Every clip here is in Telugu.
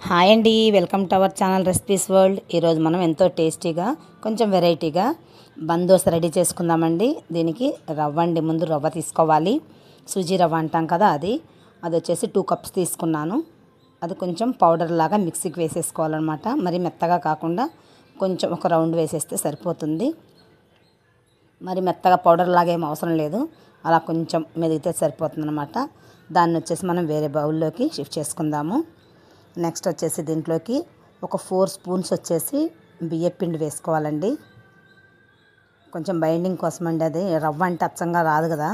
హాయ్ అండి, welcome to our channel recipes world. ఈరోజు మనం ఎంతో టేస్టీగా కొంచెం వెరైటీగా బందోస రెడీ చేసుకుందామండి. దీనికి రవ్వ అండి, ముందు రవ్వ తీసుకోవాలి. సూజీ రవ్వ అంటాం కదా, అది వచ్చేసి 2 కప్స్ తీసుకున్నాను. అది కొంచెం పౌడర్ లాగా మిక్సీకి వేసేసుకోవాలన్నమాట. మరి మెత్తగా కాకుండా కొంచెం ఒక రౌండ్ వేసేస్తే సరిపోతుంది. మరి మెత్తగా పౌడర్ లాగా ఏం అవసరం లేదు, అలా కొంచెం మెదిగితే సరిపోతుంది అనమాట. దాన్ని వచ్చేసి మనం వేరే బౌల్లోకి షిఫ్ట్ చేసుకుందాము. నెక్స్ట్ వచ్చేసి దీంట్లోకి ఒక 4 స్పూన్స్ వచ్చేసి బియ్యపిండి వేసుకోవాలండి. కొంచెం బైండింగ్ కోసం అండి, అది రవ్వ అంటే అచ్చంగా రాదు కదా,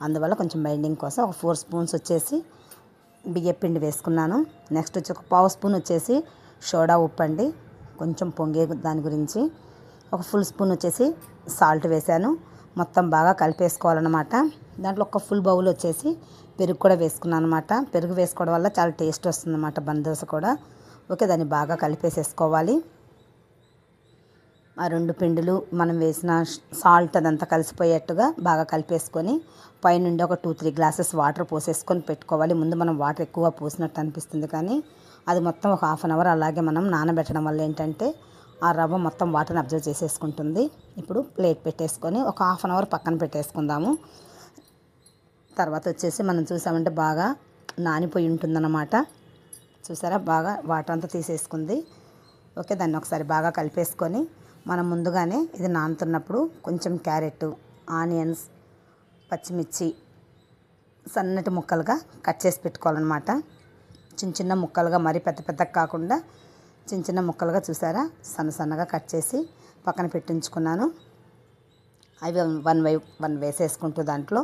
అందువల్ల కొంచెం బైండింగ్ కోసం ఒక 4 స్పూన్స్ వచ్చేసి బియ్యపిండి వేసుకున్నాను. నెక్స్ట్ వచ్చి ఒక 1/2 స్పూన్ వచ్చేసి సోడా ఉప్పు అండి, కొంచెం పొంగే దాని గురించి. ఒక ఫుల్ స్పూన్ వచ్చేసి సాల్ట్ వేసాను. మొత్తం బాగా కలిపేసుకోవాలన్నమాట. దాంట్లో ఒక ఫుల్ బౌల్ వచ్చేసి పెరుగు కూడా వేసుకున్నాను అనమాట. పెరుగు వేసుకోవడం వల్ల చాలా టేస్ట్ వస్తుంది అన్నమాట బందోస కూడా. ఓకే, దాన్ని బాగా కలిపేసేసుకోవాలి. ఆ 2 పిండిలు మనం వేసిన సాల్ట్ అదంతా కలిసిపోయేట్టుగా బాగా కలిపేసుకొని పైనుండి ఒక 2-3 గ్లాసెస్ వాటర్ పోసేసుకొని పెట్టుకోవాలి. ముందు మనం వాటర్ ఎక్కువ పోసినట్టు అనిపిస్తుంది, కానీ అది మొత్తం ఒక 1/2 అవర్ అలాగే మనం నానబెట్టడం వల్ల ఏంటంటే ఆ రవ్వ మొత్తం వాటర్ని అబ్జర్వ్ చేసేసుకుంటుంది. ఇప్పుడు ప్లేట్ పెట్టేసుకొని ఒక 1/2 అవర్ పక్కన పెట్టేసుకుందాము. తర్వాత వచ్చేసి మనం చూసామంటే బాగా నానిపోయి ఉంటుందన్నమాట. చూసారా, బాగా వాటర్ అంతా తీసేసుకుంది. ఓకే, దాన్ని ఒకసారి బాగా కలిపేసుకొని మనం ముందుగానే ఇది నానుతున్నప్పుడు కొంచెం క్యారెట్, ఆనియన్స్, పచ్చిమిర్చి సన్నటి ముక్కలుగా కట్ చేసి పెట్టుకోవాలన్నమాట. చిన్న చిన్న ముక్కలుగా, మరీ పెద్ద పెద్దగా కాకుండా చిన్న చిన్న ముక్కలుగా చూసారా, సన్నగా కట్ చేసి పక్కన పెట్టించుకున్నాను. అవి 1 బై 1 వేసేసుకుంటూ దాంట్లో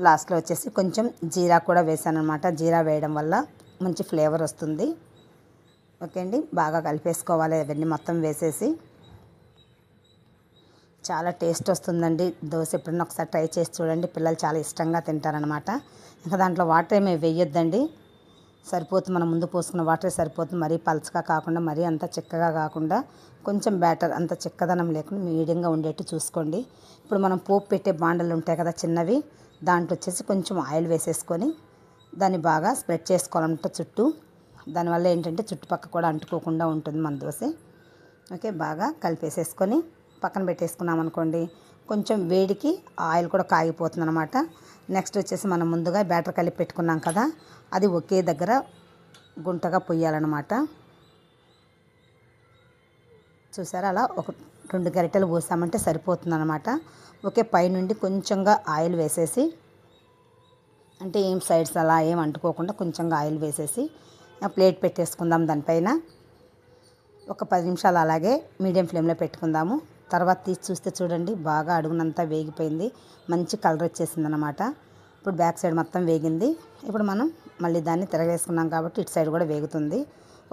లాస్ట్లో వచ్చేసి కొంచెం జీరా కూడా వేసాను అనమాట. జీరా వేయడం వల్ల మంచి ఫ్లేవర్ వస్తుంది. ఓకే అండి, బాగా కలిపేసుకోవాలి. అవన్నీ మొత్తం వేసేసి చాలా టేస్ట్ వస్తుందండి దోశ. ఎప్పుడన్నా ఒకసారి ట్రై చేసి చూడండి, పిల్లలు చాలా ఇష్టంగా తింటారనమాట. ఇంకా దాంట్లో వాటర్ ఏమీ వేయొద్దండి, సరిపోతుంది. మనం ముందు పోసుకున్న వాటర్ సరిపోతుంది. మరీ పలచగా కాకుండా మరీ అంత చిక్కగా కాకుండా కొంచెం బ్యాటర్ అంత చిక్కదనం లేకుండా మీడియంగా ఉండేట్టు చూసుకోండి. ఇప్పుడు మనం పోపు పెట్టే బాండలు ఉంటాయి కదా చిన్నవి, దాంట్లో వచ్చేసి కొంచెం ఆయిల్ వేసేసుకొని దాన్ని బాగా స్ప్రెడ్ చేసుకోవాలంట చుట్టూ. దానివల్ల ఏంటంటే చుట్టుపక్క కూడా అంటుకోకుండా ఉంటుంది మన దోశ. ఓకే, బాగా కలిపేసేసుకొని పక్కన పెట్టేసుకున్నాం అనుకోండి. కొంచెం వేడికి ఆయిల్ కూడా కాగిపోతుంది అనమాట. నెక్స్ట్ వచ్చేసి మనం ముందుగా బ్యాటర్ కలిపి పెట్టుకున్నాం కదా, అది ఒకే దగ్గర గుంటగా పొయ్యాలన్నమాట. చూసారా, అలా ఒక 2 గరిటెలు పోసామంటే సరిపోతుంది అనమాట. ఓకే, పైనుండి కొంచెంగా ఆయిల్ వేసేసి, అంటే ఏం సైడ్స్ అలా ఏం అంటుకోకుండా కొంచెంగా ఆయిల్ వేసేసి ప్లేట్ పెట్టేసుకుందాం. దానిపైన ఒక 10 నిమిషాలు అలాగే మీడియం ఫ్లేమ్లో పెట్టుకుందాము. తర్వాత తీసి చూస్తే చూడండి, బాగా అడుగునంతా వేగిపోయింది, మంచి కలర్ వచ్చేసింది అనమాట. ఇప్పుడు బ్యాక్ సైడ్ మొత్తం వేగింది. ఇప్పుడు మనం మళ్ళీ దాన్ని తిరగేసుకున్నాం కాబట్టి ఇటు సైడ్ కూడా వేగుతుంది.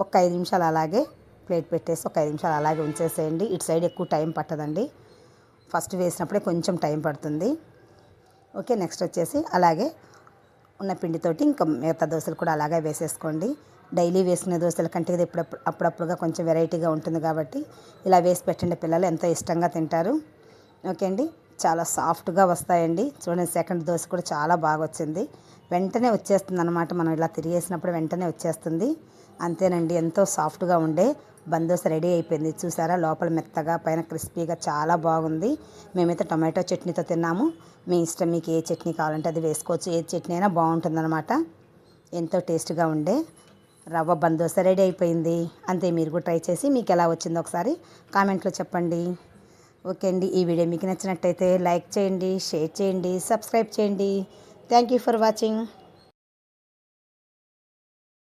ఒక 5 నిమిషాలు అలాగే ప్లేట్ పెట్టేసి ఒక 5 నిమిషాలు అలాగే ఉంచేసేయండి. ఇటు సైడ్ ఎక్కువ టైం పట్టదండి, ఫస్ట్ వేసినప్పుడే కొంచెం టైం పడుతుంది. ఓకే, నెక్స్ట్ వచ్చేసి అలాగే ఉన్న పిండితోటి ఇంకా మిగతా దోశలు కూడా అలాగే వేసేసుకోండి. డైలీ వేసుకునే దోశల కంటే ఇది అప్పుడప్పుడుగా కొంచెం వెరైటీగా ఉంటుంది కాబట్టి ఇలా వేసి పెట్టండి, పిల్లలు ఎంతో ఇష్టంగా తింటారు. ఓకే అండి, చాలా సాఫ్ట్గా వస్తాయండి. చూడండి, సెకండ్ దోశ కూడా చాలా బాగా వచ్చింది. వెంటనే వచ్చేస్తుంది అనమాట, మనం ఇలా తిరిగేసినప్పుడు వెంటనే వచ్చేస్తుంది. అంతేనండి, ఎంతో సాఫ్ట్గా ఉండే బందోస రెడీ అయిపోయింది. చూసారా, లోపల మెత్తగా పైన క్రిస్పీగా చాలా బాగుంది. మేమైతే టొమాటో చట్నీతో తిన్నాము. మీ ఇష్టం, మీకు ఏ చట్నీ కావాలంటే అది వేసుకోవచ్చు. ఏ చట్నీ అయినా బాగుంటుందన్నమాట. ఎంతో టేస్ట్గా ఉండే రవ్వ బందోస రెడీ అయిపోయింది. అంతే, మీరు కూడా ట్రై చేసి మీకు ఎలా వచ్చిందో ఒకసారి కామెంట్లో చెప్పండి. ఓకే అండి, ఈ వీడియో మీకు నచ్చినట్టయితే లైక్ చేయండి, షేర్ చేయండి, సబ్స్క్రైబ్ చేయండి. Thank you for watching.